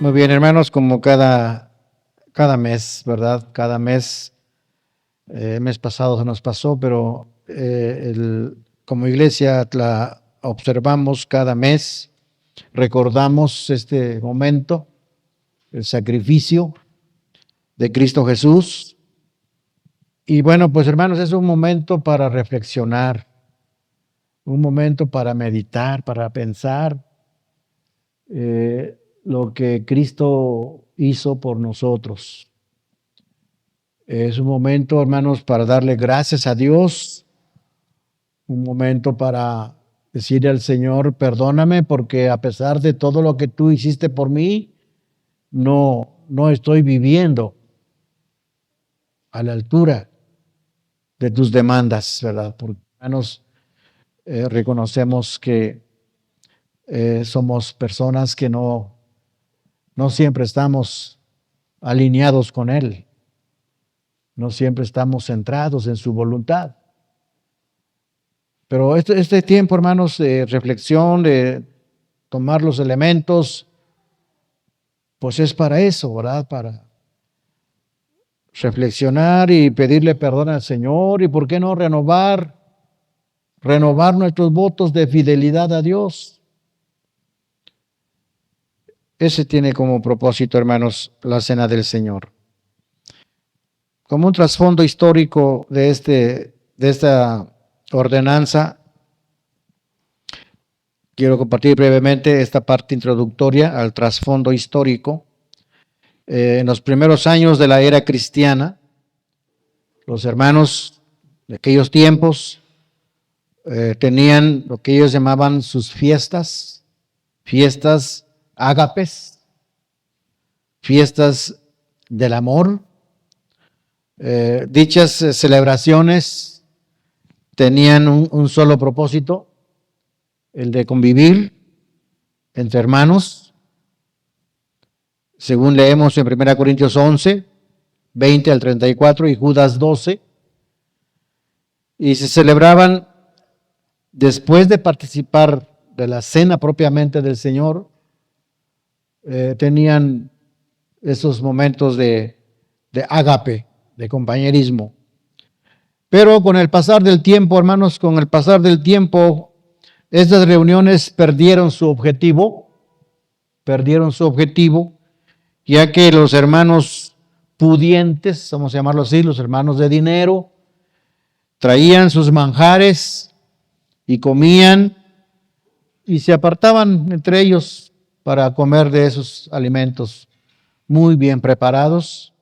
Muy bien, hermanos, como cada mes, ¿verdad? Cada mes, el mes pasado se nos pasó, pero como iglesia la observamos cada mes, recordamos este momento, el sacrificio de Cristo Jesús. Y bueno, pues hermanos, es un momento para reflexionar, un momento para meditar, para pensar lo que Cristo hizo por nosotros. Es un momento, hermanos, para darle gracias a Dios, un momento para decirle al Señor, perdóname porque a pesar de todo lo que tú hiciste por mí, no estoy viviendo a la altura de tus demandas, ¿verdad? Porque, hermanos, reconocemos que somos personas que no siempre estamos alineados con Él, no siempre estamos centrados en su voluntad. Pero este tiempo, hermanos, de reflexión, de tomar los elementos, pues es para eso, ¿verdad? Para reflexionar y pedirle perdón al Señor y, ¿por qué no renovar nuestros votos de fidelidad a Dios? Ese tiene como propósito, hermanos, la Cena del Señor. Como un trasfondo histórico de esta ordenanza, quiero compartir brevemente esta parte introductoria al trasfondo histórico. En los primeros años de la era cristiana, los hermanos de aquellos tiempos tenían lo que ellos llamaban sus fiestas ágapes, fiestas del amor. Dichas celebraciones tenían un solo propósito, el de convivir entre hermanos, según leemos en 1 Corintios 11, 20 al 34 y Judas 12, y se celebraban después de participar de la cena propiamente del Señor. Tenían esos momentos de ágape, de compañerismo. Pero con el pasar del tiempo, hermanos, con el pasar del tiempo, estas reuniones perdieron su objetivo, ya que los hermanos pudientes, vamos a llamarlo así, los hermanos de dinero, traían sus manjares y comían y se apartaban entre ellos para comer de esos alimentos muy bien preparados.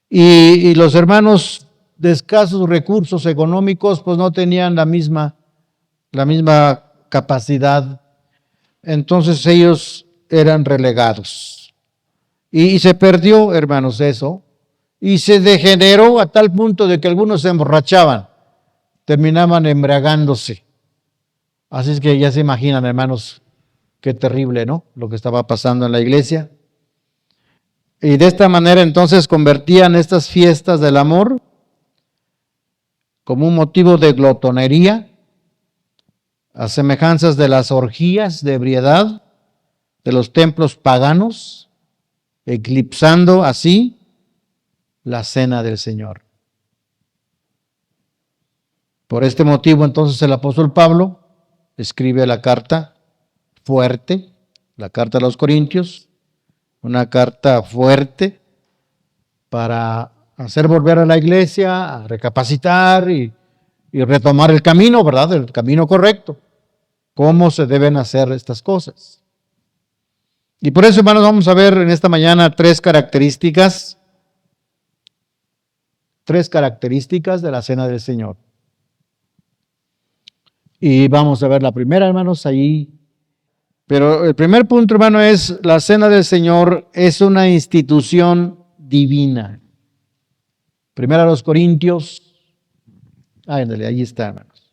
Y los hermanos de escasos recursos económicos pues no tenían la misma capacidad. Entonces ellos eran relegados. Y se perdió, hermanos, eso. Y se degeneró a tal punto de que algunos se emborrachaban, terminaban embriagándose. Así es que ya se imaginan, hermanos, qué terrible, ¿no? Lo que estaba pasando en la iglesia. Y de esta manera entonces convertían estas fiestas del amor como un motivo de glotonería, a semejanzas de las orgías de ebriedad de los templos paganos, eclipsando así la cena del Señor. Por este motivo entonces el apóstol Pablo escribe la carta fuerte, la carta a los Corintios, una carta fuerte para hacer volver a la iglesia, a recapacitar y retomar el camino, ¿verdad? El camino correcto. ¿Cómo se deben hacer estas cosas? Y por eso, hermanos, vamos a ver en esta mañana tres características de la cena del Señor. Y vamos a ver la primera, hermanos, ahí. Pero el primer punto, hermano, es la cena del Señor es una institución divina. Primero a los Corintios, ahí está, hermanos.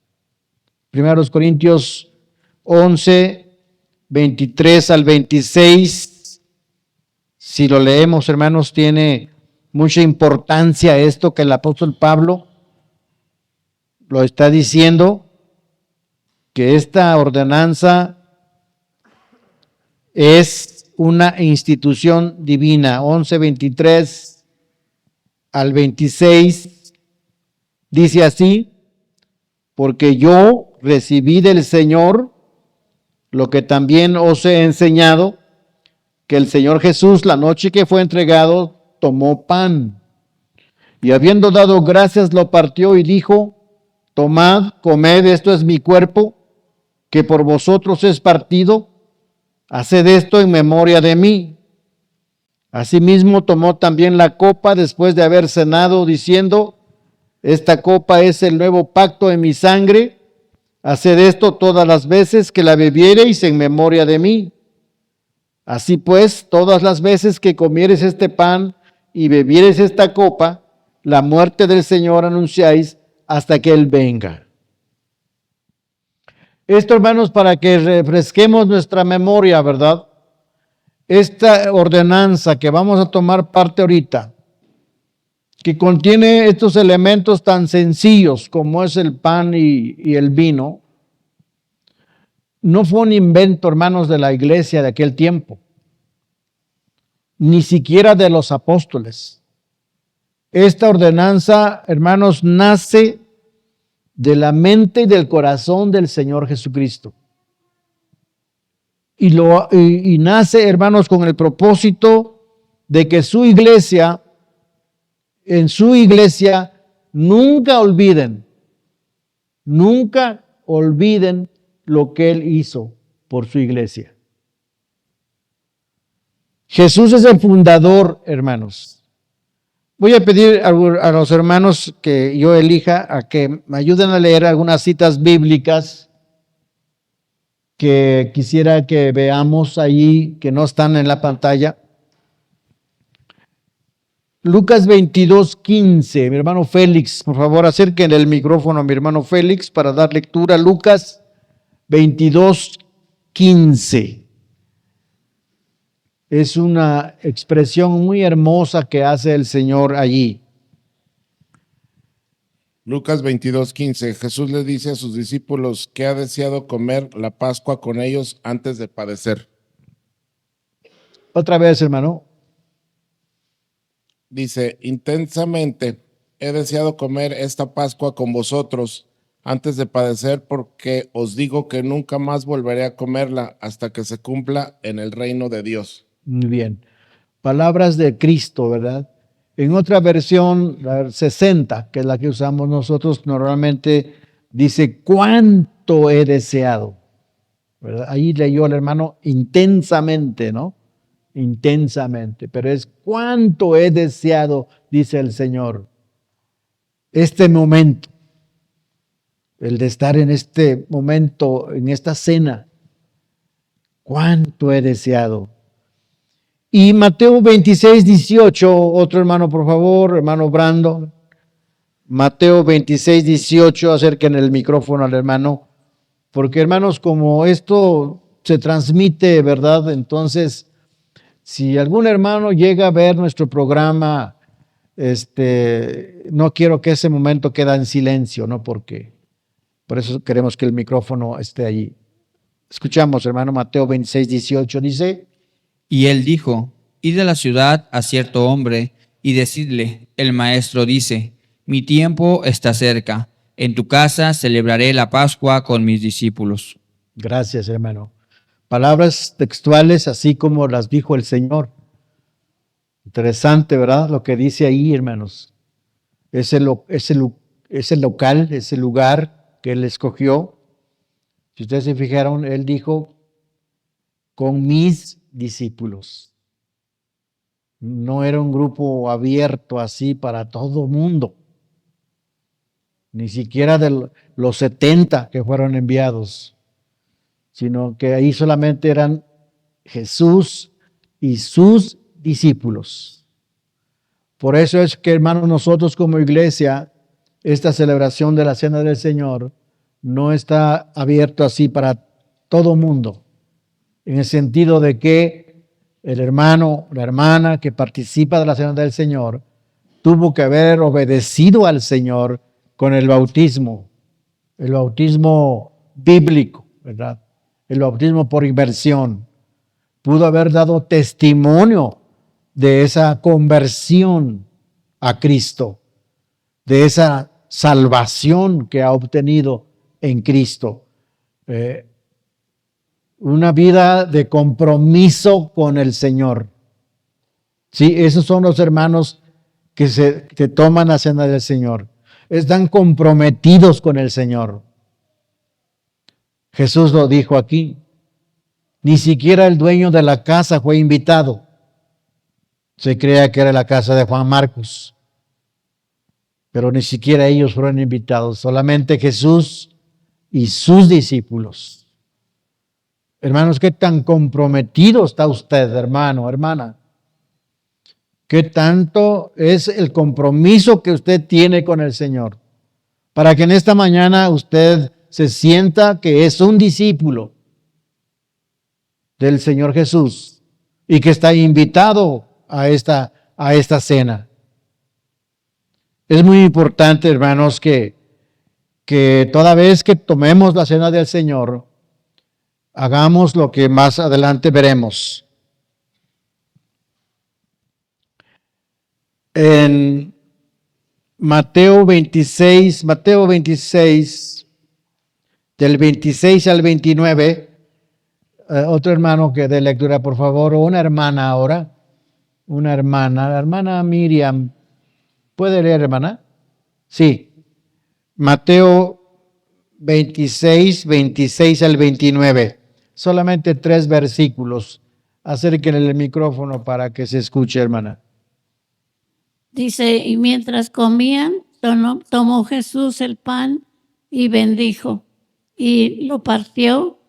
Primero a los Corintios 11, 23 al 26. Si lo leemos, hermanos, tiene mucha importancia esto que el apóstol Pablo lo está diciendo, que esta ordenanza es una institución divina. 11:23 al 26 dice así: porque yo recibí del Señor lo que también os he enseñado, que el Señor Jesús, la noche que fue entregado, tomó pan, y habiendo dado gracias, lo partió y dijo: tomad, comed, esto es mi cuerpo, que por vosotros es partido, haced esto en memoria de mí. Asimismo tomó también la copa después de haber cenado, diciendo: esta copa es el nuevo pacto en mi sangre, haced esto todas las veces que la bebiereis en memoria de mí. Así pues, todas las veces que comiereis este pan y bebiereis esta copa, la muerte del Señor anunciáis hasta que Él venga. Esto, hermanos, para que refresquemos nuestra memoria, ¿verdad? Esta ordenanza que vamos a tomar parte ahorita, que contiene estos elementos tan sencillos como es el pan y el vino, no fue un invento, hermanos, de la iglesia de aquel tiempo, ni siquiera de los apóstoles. Esta ordenanza, hermanos, nace de la mente y del corazón del Señor Jesucristo. Y nace, hermanos, con el propósito de que en su iglesia, nunca olviden lo que Él hizo por su iglesia. Jesús es el fundador, hermanos. Voy a pedir a los hermanos que yo elija a que me ayuden a leer algunas citas bíblicas que quisiera que veamos allí, que no están en la pantalla. Lucas 22:15, mi hermano Félix, por favor acerquen el micrófono a mi hermano Félix para dar lectura. Lucas 22:15. Es una expresión muy hermosa que hace el Señor allí. Lucas 22:15. Jesús le dice a sus discípulos que ha deseado comer la Pascua con ellos antes de padecer. Otra vez, hermano. Dice: intensamente he deseado comer esta Pascua con vosotros antes de padecer, porque os digo que nunca más volveré a comerla hasta que se cumpla en el reino de Dios. Muy bien. Palabras de Cristo, ¿verdad? En otra versión, la 60, que es la que usamos nosotros normalmente, dice: cuánto he deseado, ¿verdad? Ahí leyó el hermano intensamente, ¿no? Intensamente, pero es cuánto he deseado, dice el Señor, este momento, el de estar en este momento, en esta cena, cuánto he deseado. Y Mateo 26:18, otro hermano, por favor, hermano Brando. Mateo 26:18, acerquen el micrófono al hermano, porque hermanos, como esto se transmite, ¿verdad? Entonces, si algún hermano llega a ver nuestro programa, no quiero que ese momento quede en silencio, ¿no? Porque por eso queremos que el micrófono esté allí. Escuchamos, hermano, Mateo 26:18 dice: y él dijo: id a la ciudad a cierto hombre y decidle: el maestro dice, mi tiempo está cerca, en tu casa celebraré la Pascua con mis discípulos. Gracias, hermano. Palabras textuales así como las dijo el Señor. Interesante, ¿verdad? Lo que dice ahí, hermanos. Ese local, ese lugar que Él escogió. Si ustedes se fijaron, Él dijo: con mis discípulos. No era un grupo abierto así para todo mundo. Ni siquiera de los 70 que fueron enviados, sino que ahí solamente eran Jesús y sus discípulos. Por eso es que, hermanos, nosotros como iglesia, esta celebración de la Cena del Señor no está abierto así para todo mundo, en el sentido de que el hermano, la hermana que participa de la Cena del Señor tuvo que haber obedecido al Señor con el bautismo bíblico, ¿verdad? El bautismo por inmersión. pudo haber dado testimonio de esa conversión a Cristo, de esa salvación que ha obtenido en Cristo. Una vida de compromiso con el Señor. Sí, esos son los hermanos que toman la cena del Señor. Están comprometidos con el Señor. Jesús lo dijo aquí. Ni siquiera el dueño de la casa fue invitado. Se creía que era la casa de Juan Marcos. Pero ni siquiera ellos fueron invitados. Solamente Jesús y sus discípulos. Hermanos, ¿qué tan comprometido está usted, hermano, hermana? ¿Qué tanto es el compromiso que usted tiene con el Señor? Para que en esta mañana usted se sienta que es un discípulo del Señor Jesús y que está invitado a esta cena. Es muy importante, hermanos, que toda vez que tomemos la cena del Señor, hagamos lo que más adelante veremos. En Mateo 26, del 26 al 29, otro hermano que dé lectura, por favor, o una hermana ahora, la hermana Miriam, ¿puede leer, hermana? Sí, Mateo 26 al 29, solamente 3 versículos. Acérquenle el micrófono para que se escuche, hermana. Dice, y mientras comían, tomó Jesús el pan y bendijo, y lo partió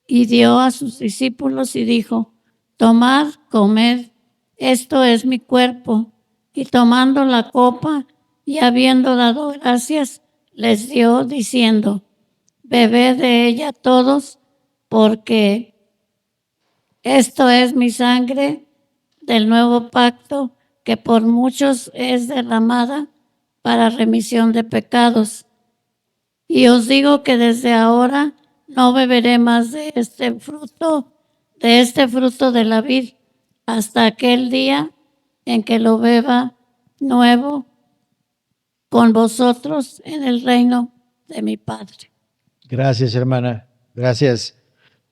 y dio a sus discípulos y dijo, tomad, comed, esto es mi cuerpo. Y tomando la copa y habiendo dado gracias, les dio diciendo, bebed de ella todos, porque esto es mi sangre del nuevo pacto, que por muchos es derramada para remisión de pecados. Y os digo que desde ahora no beberé más de este fruto de la vid, hasta aquel día en que lo beba nuevo con vosotros en el reino de mi Padre. Gracias, hermana. Gracias.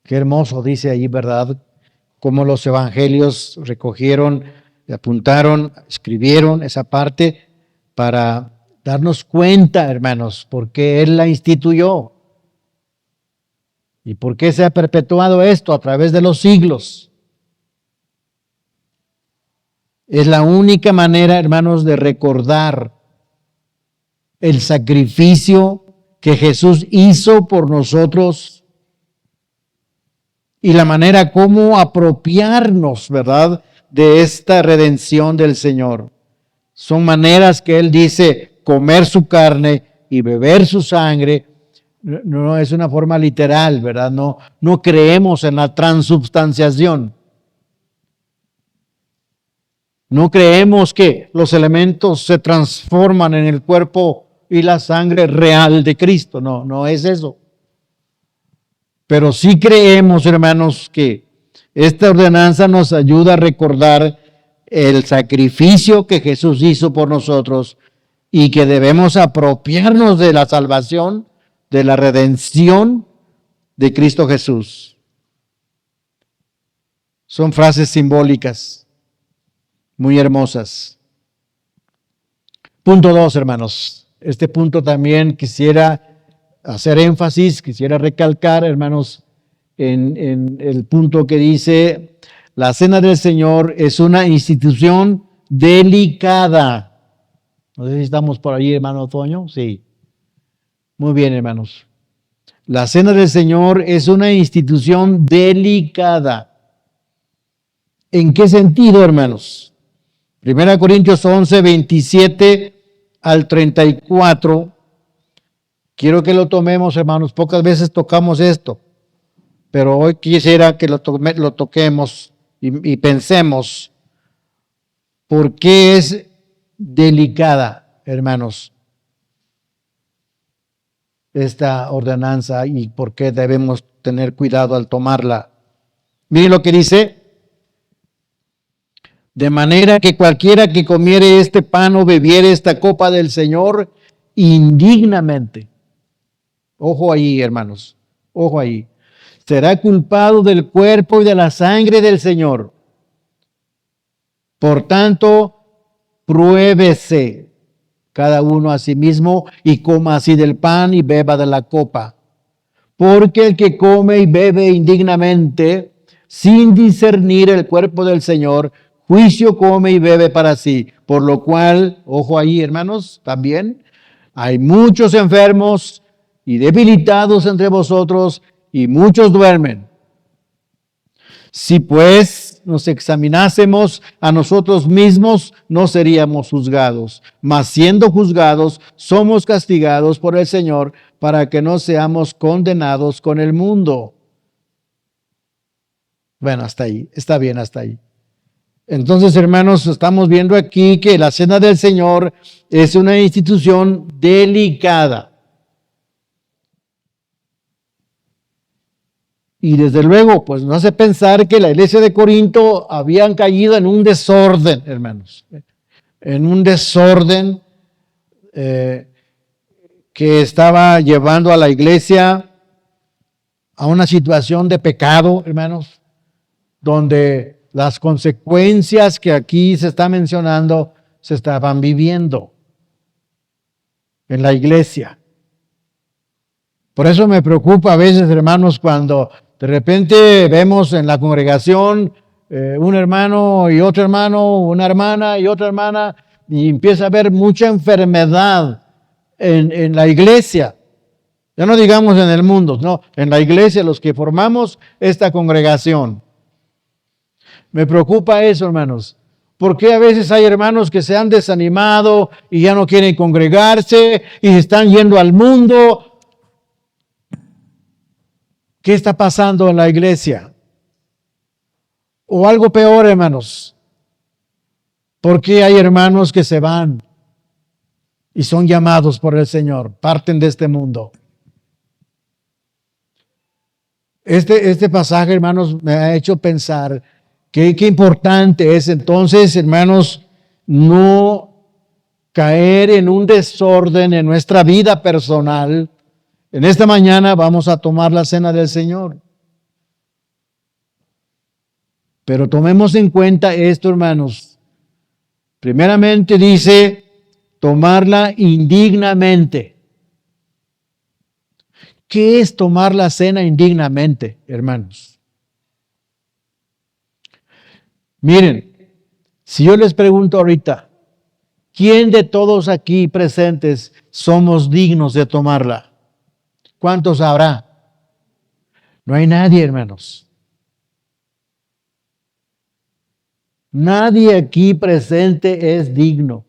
Qué hermoso dice allí, ¿verdad? Cómo los evangelios recogieron, apuntaron, escribieron esa parte para darnos cuenta, hermanos, por qué Él la instituyó y por qué se ha perpetuado esto a través de los siglos. Es la única manera, hermanos, de recordar el sacrificio que Jesús hizo por nosotros y la manera como apropiarnos, ¿verdad?, de esta redención del Señor. Son maneras que Él dice comer su carne y beber su sangre. No es una forma literal, ¿verdad? No creemos en la transubstanciación. No creemos que los elementos se transforman en el cuerpo y la sangre real de Cristo. No es eso. Pero sí creemos, hermanos, que esta ordenanza nos ayuda a recordar el sacrificio que Jesús hizo por nosotros y que debemos apropiarnos de la salvación, de la redención de Cristo Jesús. Son frases simbólicas muy hermosas. Punto 2, hermanos. Este punto también quisiera hacer énfasis, quisiera recalcar, hermanos, en el punto que dice, la cena del Señor es una institución delicada. No sé si estamos por ahí, hermano Toño. Sí. Muy bien, hermanos. La cena del Señor es una institución delicada. ¿En qué sentido, hermanos? 1 Corintios 11, 27 al 34. Quiero que lo tomemos, hermanos. Pocas veces tocamos esto, pero hoy quisiera que lo toquemos y pensemos por qué es delicada, hermanos, esta ordenanza y por qué debemos tener cuidado al tomarla. Miren lo que dice. De manera que cualquiera que comiere este pan o bebiere esta copa del Señor indignamente. Ojo ahí, hermanos. Ojo ahí. Será culpado del cuerpo y de la sangre del Señor. Por tanto, pruébese cada uno a sí mismo y coma así del pan y beba de la copa. Porque el que come y bebe indignamente, sin discernir el cuerpo del Señor, juicio come y bebe para sí. Por lo cual, ojo ahí, hermanos, también hay muchos enfermos y debilitados entre vosotros, y muchos duermen. Si pues nos examinásemos a nosotros mismos, no seríamos juzgados. Mas siendo juzgados, somos castigados por el Señor para que no seamos condenados con el mundo. Bueno, hasta ahí. Está bien hasta ahí. Entonces, hermanos, estamos viendo aquí que la Cena del Señor es una institución delicada. Y desde luego, pues nos hace pensar que la iglesia de Corinto habían caído en un desorden, hermanos. En un desorden que estaba llevando a la iglesia a una situación de pecado, hermanos, donde las consecuencias que aquí se está mencionando se estaban viviendo en la iglesia. Por eso me preocupa a veces, hermanos, cuando de repente vemos en la congregación un hermano y otro hermano, una hermana y otra hermana, y empieza a haber mucha enfermedad en la iglesia. Ya no digamos en el mundo, no, en la iglesia, los que formamos esta congregación. Me preocupa eso, hermanos. Porque a veces hay hermanos que se han desanimado y ya no quieren congregarse y se están yendo al mundo. ¿Qué está pasando en la iglesia? O algo peor, hermanos. Porque hay hermanos que se van y son llamados por el Señor, parten de este mundo. Este pasaje, hermanos, me ha hecho pensar qué importante es entonces, hermanos, no caer en un desorden en nuestra vida personal. En esta mañana vamos a tomar la cena del Señor. Pero tomemos en cuenta esto, hermanos. Primeramente dice, tomarla indignamente. ¿Qué es tomar la cena indignamente, hermanos? Miren, si yo les pregunto ahorita, ¿quién de todos aquí presentes somos dignos de tomarla? ¿Cuántos habrá? No hay nadie, hermanos. Nadie aquí presente es digno.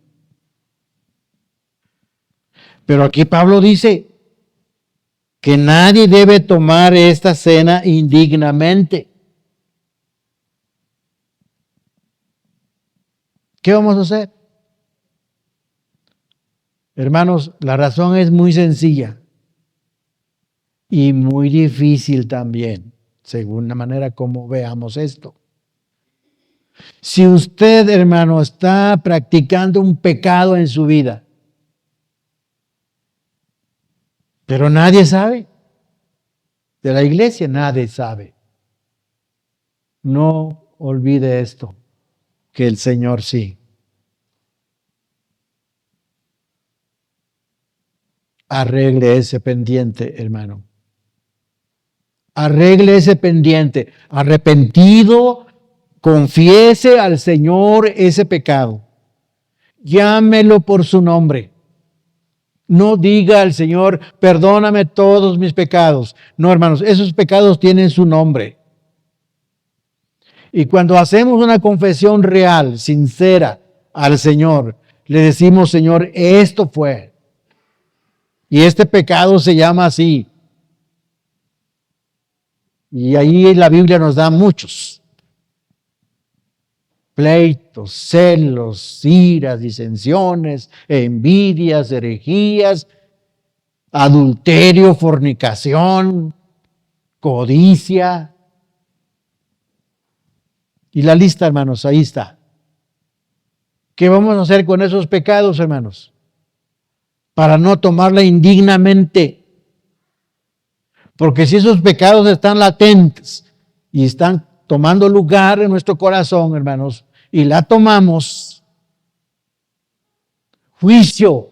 Pero aquí Pablo dice que nadie debe tomar esta cena indignamente. ¿Qué vamos a hacer? Hermanos, la razón es muy sencilla. Y muy difícil también, según la manera como veamos esto. Si usted, hermano, está practicando un pecado en su vida, pero nadie sabe, de la iglesia nadie sabe, no olvide esto, que el Señor sí. Arregle ese pendiente, hermano. Arregle ese pendiente. Arrepentido, confiese al Señor ese pecado. Llámelo por su nombre. No diga al Señor, perdóname todos mis pecados. No, hermanos, esos pecados tienen su nombre. Y cuando hacemos una confesión real, sincera al Señor, le decimos, Señor, esto fue. Y este pecado se llama así. Y ahí la Biblia nos da muchos. Pleitos, celos, iras, disensiones, envidias, herejías, adulterio, fornicación, codicia. Y la lista, hermanos, ahí está. ¿Qué vamos a hacer con esos pecados, hermanos? Para no tomarla indignamente. Porque si esos pecados están latentes y están tomando lugar en nuestro corazón, hermanos, y la tomamos, juicio.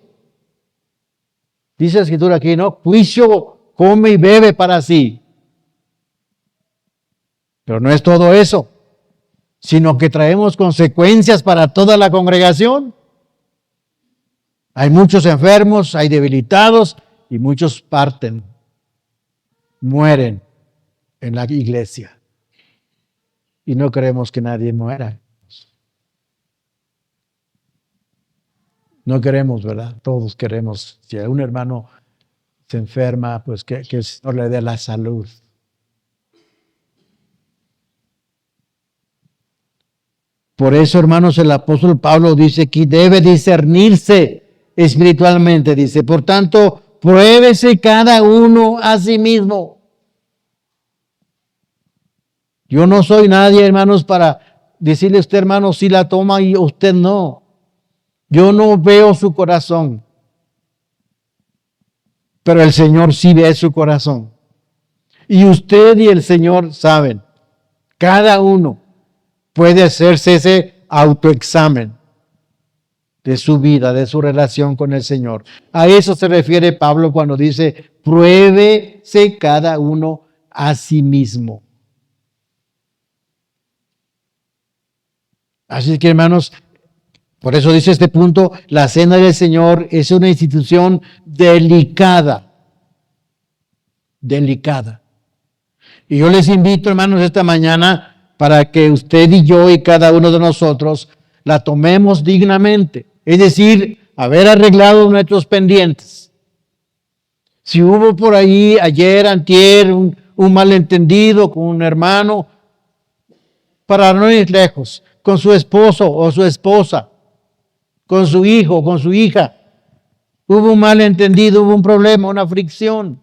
Dice la escritura aquí, ¿no? Juicio come y bebe para sí. Pero no es todo eso, sino que traemos consecuencias para toda la congregación. Hay muchos enfermos, hay debilitados y muchos parten, mueren en la iglesia. Y no queremos que nadie muera. No queremos, ¿verdad? Todos queremos. Si un hermano se enferma, pues que el Señor le dé la salud. Por eso, hermanos, el apóstol Pablo dice que debe discernirse espiritualmente. Dice, por tanto, pruébese cada uno a sí mismo. Yo no soy nadie, hermanos, para decirle a usted, hermano, si la toma y usted no. Yo no veo su corazón. Pero el Señor sí ve su corazón. Y usted y el Señor saben. Cada uno puede hacerse ese autoexamen de su vida, de su relación con el Señor. A eso se refiere Pablo cuando dice, pruébese cada uno a sí mismo. Así que, hermanos, por eso dice este punto, la cena del Señor es una institución delicada. Delicada. Y yo les invito, hermanos, esta mañana para que usted y yo y cada uno de nosotros la tomemos dignamente. Es decir, haber arreglado nuestros pendientes. Si hubo por ahí ayer, antier, un malentendido con un hermano, para no ir lejos, con su esposo o su esposa, con su hijo, con su hija. Hubo un malentendido, hubo un problema, una fricción.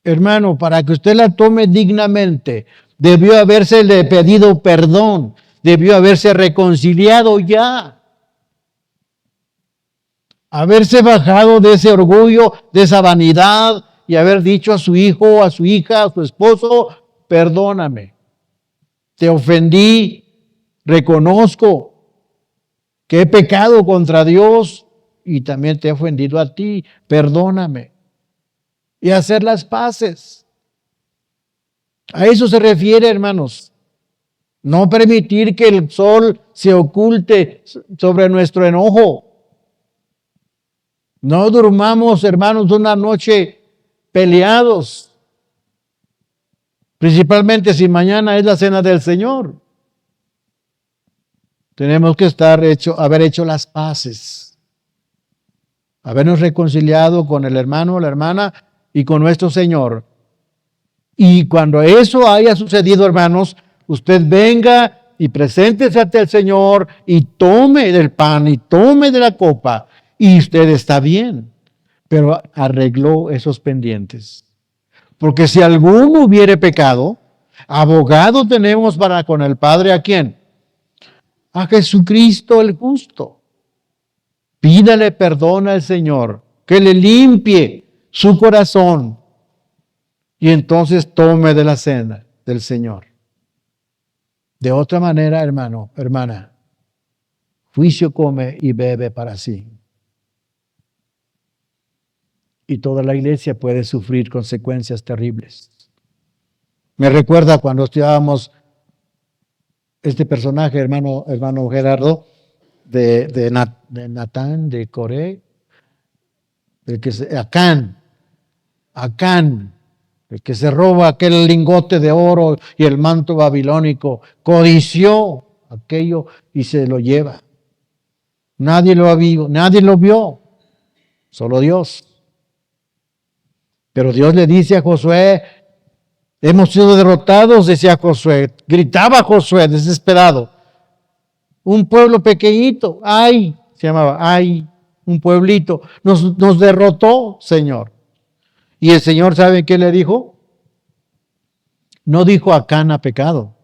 Hermano, para que usted la tome dignamente, debió habérsele pedido perdón, debió haberse reconciliado ya. Haberse bajado de ese orgullo, de esa vanidad y haber dicho a su hijo, a su hija, a su esposo, perdóname. Te ofendí, reconozco que he pecado contra Dios y también te he ofendido a ti, perdóname. Y hacer las paces. A eso se refiere, hermanos. No permitir que el sol se oculte sobre nuestro enojo. No durmamos, hermanos, una noche peleados. Principalmente si mañana es la cena del Señor. Tenemos que haber hecho las paces. Habernos reconciliado con el hermano o la hermana y con nuestro Señor. Y cuando eso haya sucedido, hermanos, usted venga y preséntese ante el Señor y tome del pan y tome de la copa y usted está bien, pero arregló esos pendientes. Porque si alguno hubiere pecado, abogado tenemos para con el Padre, ¿a quién? A Jesucristo el justo. Pídale perdón al Señor, que le limpie su corazón y entonces tome de la cena del Señor. De otra manera, hermano, hermana, juicio come y bebe para sí. Y toda la iglesia puede sufrir consecuencias terribles. Me recuerda cuando estudiábamos este personaje, hermano Gerardo, de Natán, de Coré, Acán, el que se roba aquel lingote de oro y el manto babilónico, codició aquello y se lo lleva. Nadie lo vio, solo Dios. Pero Dios le dice a Josué, hemos sido derrotados, decía Josué, gritaba Josué desesperado. Un pueblo pequeñito, se llamaba, un pueblito, nos derrotó, Señor. Y el Señor, ¿sabe qué le dijo? No dijo Acán ha pecado.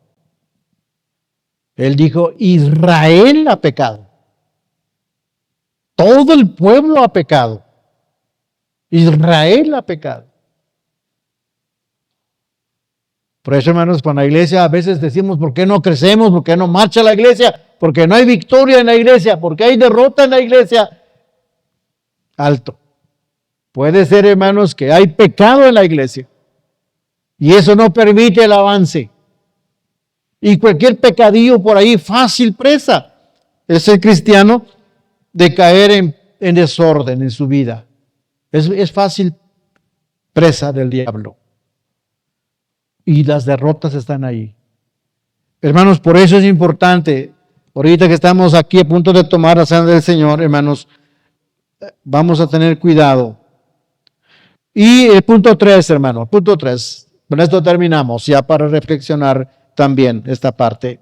Él dijo, Israel ha pecado. Todo el pueblo ha pecado. Israel ha pecado. Por eso, hermanos, con la iglesia a veces decimos, ¿por qué no crecemos? ¿Por qué no marcha la iglesia? Porque no hay victoria en la iglesia, porque hay derrota en la iglesia. Alto. Puede ser, hermanos, que hay pecado en la iglesia. Y eso no permite el avance. Y cualquier pecadillo por ahí, fácil presa. Es el cristiano de caer en desorden en su vida. Es fácil presa del diablo. Y las derrotas están ahí. Hermanos, por eso es importante, ahorita que estamos aquí a punto de tomar la cena del Señor, hermanos, vamos a tener cuidado. Y el punto 3, hermano, punto 3, con esto terminamos, ya para reflexionar también esta parte.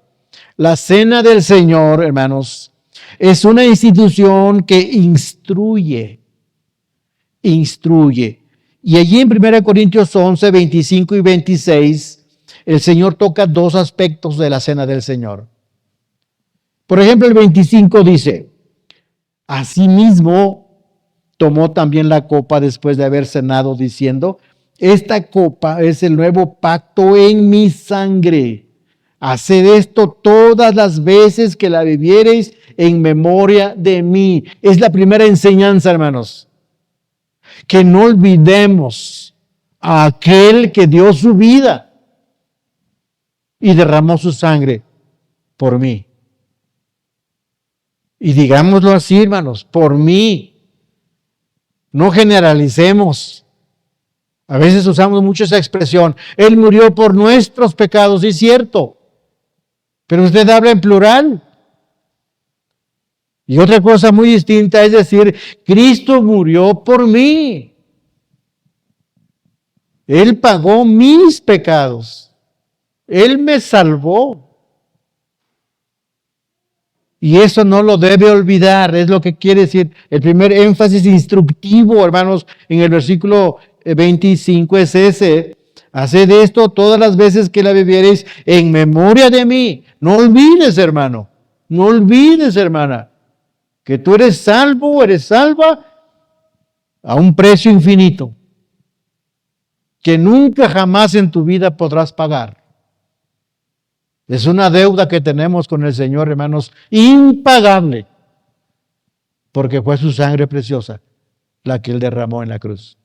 La cena del Señor, hermanos, es una institución que instruye. Y allí en 1 Corintios 11, 25 y 26, el Señor toca dos aspectos de la cena del Señor. Por ejemplo, el 25 dice, asimismo tomó también la copa después de haber cenado, diciendo, esta copa es el nuevo pacto en mi sangre. Haced esto todas las veces que la bebiereis en memoria de mí. Es la primera enseñanza, hermanos. Que no olvidemos a aquel que dio su vida y derramó su sangre por mí. Y digámoslo así, hermanos, por mí. No generalicemos. A veces usamos mucho esa expresión. Él murió por nuestros pecados, y es cierto. Pero usted habla en plural. Y otra cosa muy distinta es decir, Cristo murió por mí. Él pagó mis pecados. Él me salvó. Y eso no lo debe olvidar, es lo que quiere decir. El primer énfasis instructivo, hermanos, en el versículo 25 es ese. Haced esto todas las veces que la bebiereis en memoria de mí. No olvides, hermano. No olvides, hermana, que tú eres salvo, eres salva a un precio infinito que nunca jamás en tu vida podrás pagar. Es una deuda que tenemos con el Señor, hermanos, impagable, porque fue su sangre preciosa la que Él derramó en la cruz.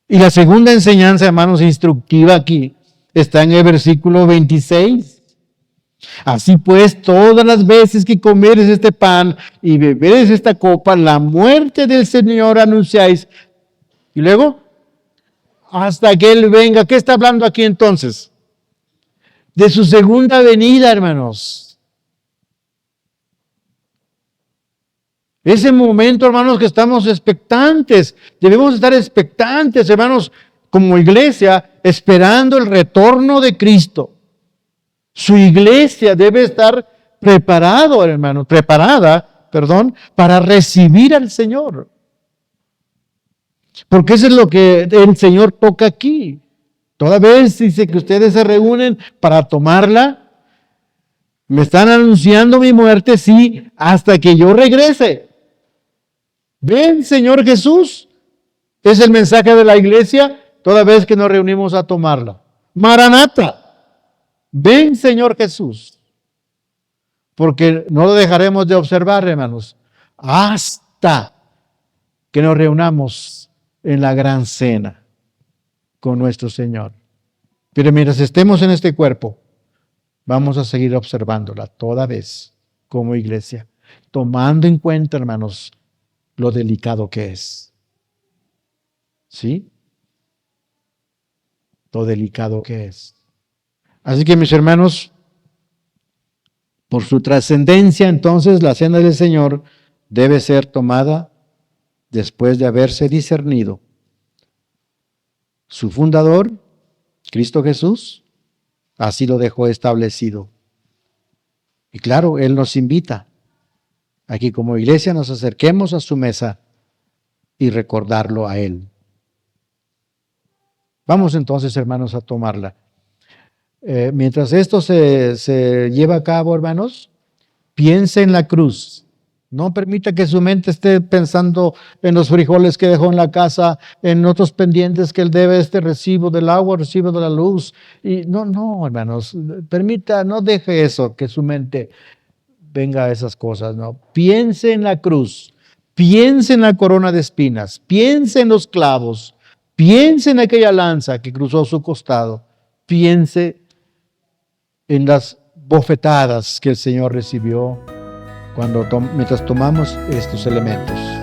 Y la segunda enseñanza, hermanos, instructiva aquí, está en el versículo 26. Así pues, todas las veces que comeres este pan y beberes esta copa, la muerte del Señor anunciáis. Y luego, hasta que Él venga. ¿Qué está hablando aquí entonces? De su segunda venida, hermanos. Ese momento, hermanos, que estamos expectantes. Debemos estar expectantes, hermanos, como iglesia, esperando el retorno de Cristo. Su iglesia debe estar preparada, para recibir al Señor. Porque eso es lo que el Señor toca aquí. Toda vez dice que ustedes se reúnen para tomarla, me están anunciando mi muerte, sí, hasta que yo regrese. Ven, Señor Jesús. Es el mensaje de la iglesia toda vez que nos reunimos a tomarla. Maranata. Ven, Señor Jesús. Porque no lo dejaremos de observar, hermanos, hasta que nos reunamos en la gran cena con nuestro Señor. Pero mientras estemos en este cuerpo, vamos a seguir observándola toda vez como iglesia, tomando en cuenta, hermanos, lo delicado que es. ¿Sí? Lo delicado que es. Así que, mis hermanos, por su trascendencia, entonces, la cena del Señor debe ser tomada después de haberse discernido su fundador, Cristo Jesús, así lo dejó establecido. Y claro, Él nos invita a que como iglesia nos acerquemos a su mesa y recordarlo a Él. Vamos entonces, hermanos, a tomarla. Mientras esto se lleva a cabo, hermanos, piense en la cruz. No permita que su mente esté pensando en los frijoles que dejó en la casa, en otros pendientes que él debe, este recibo del agua, recibo de la luz. Y no, hermanos, no deje eso, que su mente venga a esas cosas, no. Piense en la cruz, piense en la corona de espinas, piense en los clavos, piense en aquella lanza que cruzó su costado, piense en las bofetadas que el Señor recibió mientras tomamos estos elementos.